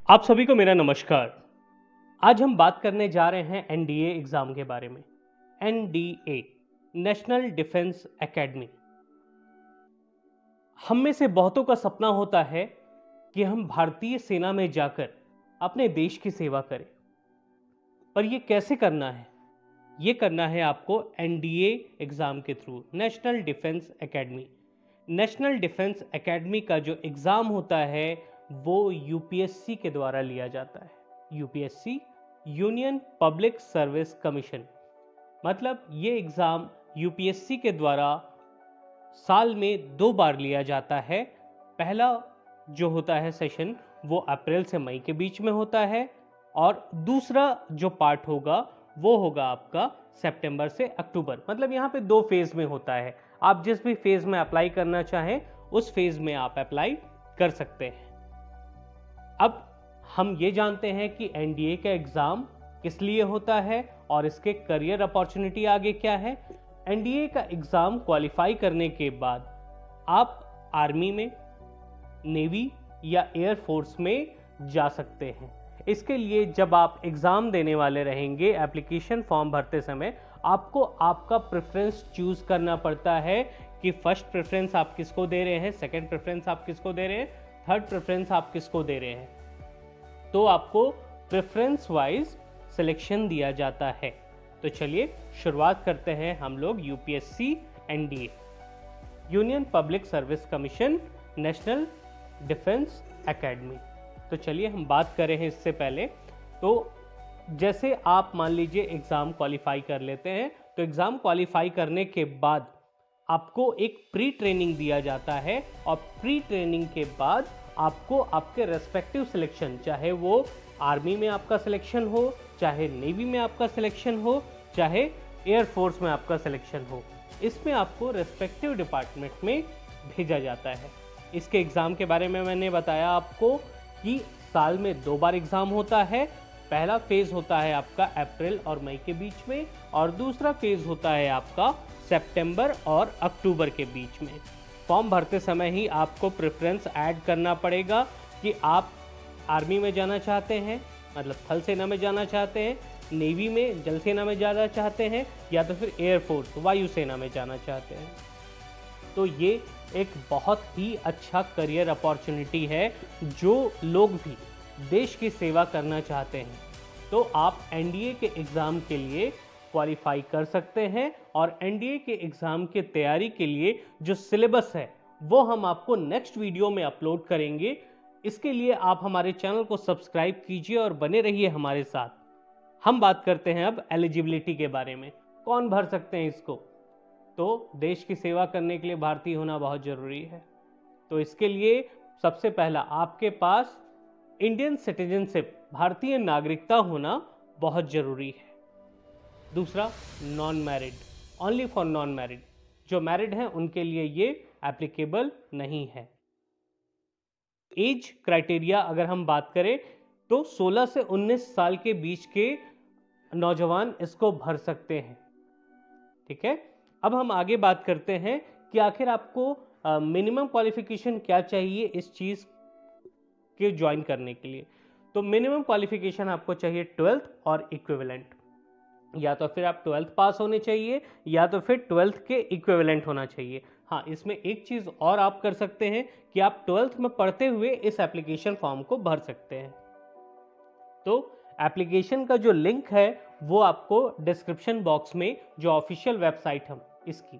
आप सभी को मेरा नमस्कार। आज हम बात करने जा रहे हैं एनडीए एग्जाम के बारे में। NDA, national defence academy. हम में से बहुतों का सपना होता है कि हम भारतीय सेना में जाकर अपने देश की सेवा करें, पर यह कैसे करना है? ये करना है आपको एनडीए एग्जाम के through, national defence academy. National defence academy का जो एग्ज़ाम होता है वो यूपीएससी के द्वारा लिया जाता है। UPSC, union public service commission. मतलब ये एग्ज़ाम यूपीएससी के द्वारा साल में 2 बार लिया जाता है। पहला जो होता है सेशन वो अप्रैल से मई के बीच में होता है, और दूसरा जो पार्ट होगा वो होगा आपका सितंबर से अक्टूबर। मतलब यहाँ पे 2 फेज़ में होता है। आप जिस भी फेज़ में अप्लाई करना चाहें उस फेज़ में आप अप्लाई कर सकते हैं। अब हम ये जानते हैं कि एनडीए का एग्ज़ाम किस लिए होता है और इसके करियर अपॉर्चुनिटी आगे क्या है। एनडीए का एग्ज़ाम क्वालिफाई करने के बाद आप आर्मी में, नेवी या एयरफोर्स में जा सकते हैं। इसके लिए जब आप एग्ज़ाम देने वाले रहेंगे, एप्लीकेशन फॉर्म भरते समय आपको आपका प्रेफरेंस चूज़ करना पड़ता है कि फर्स्ट प्रेफरेंस आप किसको दे रहे हैं, सेकंड प्रेफरेंस आप किसको दे रहे हैं, थर्ड प्रेफरेंस आप किसको दे रहे हैं। तो आपको प्रेफरेंस वाइज सिलेक्शन दिया जाता है। तो चलिए शुरुआत करते हैं हम लोग UPSC NDA, union public service commission, national defence academy. तो चलिए हम बात करें हैं इससे पहले। तो जैसे आप मान लीजिए एग्ज़ाम क्वालिफाई कर लेते हैं, तो एग्ज़ाम क्वालिफाई करने के बाद आपको एक प्री ट्रेनिंग दिया जाता है, और प्री ट्रेनिंग के बाद आपको आपके रेस्पेक्टिव सिलेक्शन, चाहे वो आर्मी में आपका सिलेक्शन हो, चाहे नेवी में आपका सिलेक्शन हो, चाहे एयरफोर्स में आपका सिलेक्शन हो, इसमें आपको रेस्पेक्टिव डिपार्टमेंट में भेजा जाता है। इसके एग्ज़ाम के बारे में मैंने बताया आपको कि साल में 2 बार एग्ज़ाम होता है। पहला फेज़ होता है आपका अप्रैल और मई के बीच में, और दूसरा फेज़ होता है आपका सितंबर और अक्टूबर के बीच में। फॉर्म भरते समय ही आपको प्रेफरेंस ऐड करना पड़ेगा कि आप आर्मी में जाना चाहते हैं, मतलब थल सेना में जाना चाहते हैं, नेवी में, जल सेना में जाना चाहते हैं, या तो फिर एयरफोर्स, वायु सेना में जाना चाहते हैं। तो ये एक बहुत ही अच्छा करियर अपॉर्चुनिटी है। जो लोग भी देश की सेवा करना चाहते हैं तो आप एनडीए के एग्ज़ाम के लिए क्वालिफाई कर सकते हैं, और एनडीए के एग्ज़ाम की तैयारी के लिए जो सिलेबस है वो हम आपको नेक्स्ट वीडियो में अपलोड करेंगे। इसके लिए आप हमारे चैनल को सब्सक्राइब कीजिए और बने रहिए हमारे साथ। हम बात करते हैं अब एलिजिबिलिटी के बारे में, कौन भर सकते हैं इसको। तो देश की सेवा करने के लिए भारतीय होना बहुत ज़रूरी है। तो इसके लिए सबसे पहला आपके पास इंडियन सिटीजनशिप, भारतीय नागरिकता होना बहुत ज़रूरी है। दूसरा, non married, only for non married. जो मैरिड हैं उनके लिए ये एप्लीकेबल नहीं है। एज क्राइटेरिया अगर हम बात करें तो 16 से 19 साल के बीच के नौजवान इसको भर सकते हैं। ठीक है, अब हम आगे बात करते हैं कि आखिर आपको मिनिमम क्वालिफिकेशन क्या चाहिए इस चीज़ के ज्वाइन करने के लिए। तो मिनिमम क्वालिफिकेशन आपको चाहिए 12th और इक्विवेलेंट, या तो फिर आप 12th पास होने चाहिए या तो फिर 12th के इक्विवेलेंट होना चाहिए। हाँ, इसमें एक चीज़ और आप कर सकते हैं कि आप 12th में पढ़ते हुए इस एप्लीकेशन फॉर्म को भर सकते हैं। तो एप्लीकेशन का जो लिंक है वो आपको डिस्क्रिप्शन बॉक्स में, जो ऑफिशियल वेबसाइट हम इसकी,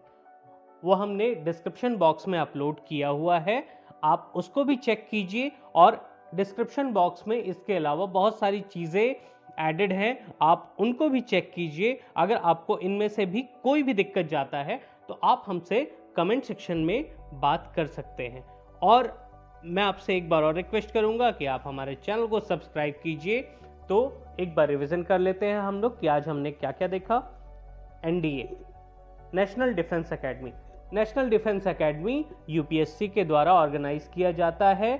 वो हमने डिस्क्रिप्शन बॉक्स में अपलोड किया हुआ है। आप उसको भी चेक कीजिए, और डिस्क्रिप्शन बॉक्स में इसके अलावा बहुत सारी चीज़ें एडेड हैं, आप उनको भी चेक कीजिए। अगर आपको इनमें से भी कोई भी दिक्कत जाता है तो आप हमसे कमेंट सेक्शन में बात कर सकते हैं। और मैं आपसे एक बार और रिक्वेस्ट करूंगा कि आप हमारे चैनल को सब्सक्राइब कीजिए। तो एक बार रिवीजन कर लेते हैं हम लोग कि आज हमने क्या क्या देखा। NDA, national defence academy. National defence academy UPSC के द्वारा ऑर्गेनाइज किया जाता है।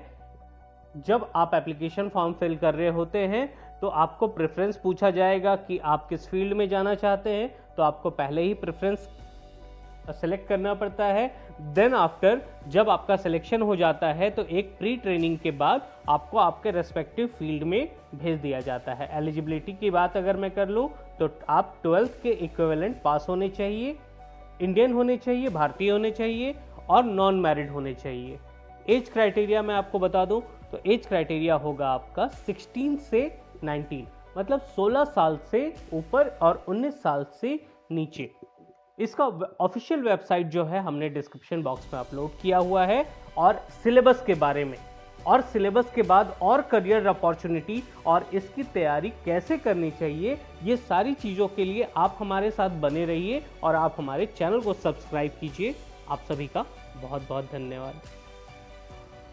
जब आप एप्लीकेशन फॉर्म फिल कर रहे होते हैं तो आपको प्रेफरेंस पूछा जाएगा कि आप किस फील्ड में जाना चाहते हैं। तो आपको पहले ही प्रेफरेंस सेलेक्ट करना पड़ता है। देन आफ्टर जब आपका सिलेक्शन हो जाता है तो एक प्री ट्रेनिंग के बाद आपको आपके रेस्पेक्टिव फील्ड में भेज दिया जाता है। एलिजिबिलिटी की बात अगर मैं कर लूँ तो आप 12th के इक्विवेलेंट पास होने चाहिए, इंडियन होने चाहिए, भारतीय होने चाहिए और नॉन मैरिड होने चाहिए। एज क्राइटेरिया मैं आपको बता दूं तो एज क्राइटेरिया होगा आपका 16 से 19, मतलब 16 साल से ऊपर और 19 साल से नीचे। इसका ऑफिशियल वेबसाइट जो है हमने डिस्क्रिप्शन बॉक्स में अपलोड किया हुआ है, और सिलेबस के बारे में और सिलेबस के बाद और करियर अपॉर्चुनिटी और इसकी तैयारी कैसे करनी चाहिए, ये सारी चीज़ों के लिए आप हमारे साथ बने रहिए और आप हमारे चैनल को सब्सक्राइब कीजिए। आप सभी का बहुत बहुत धन्यवाद।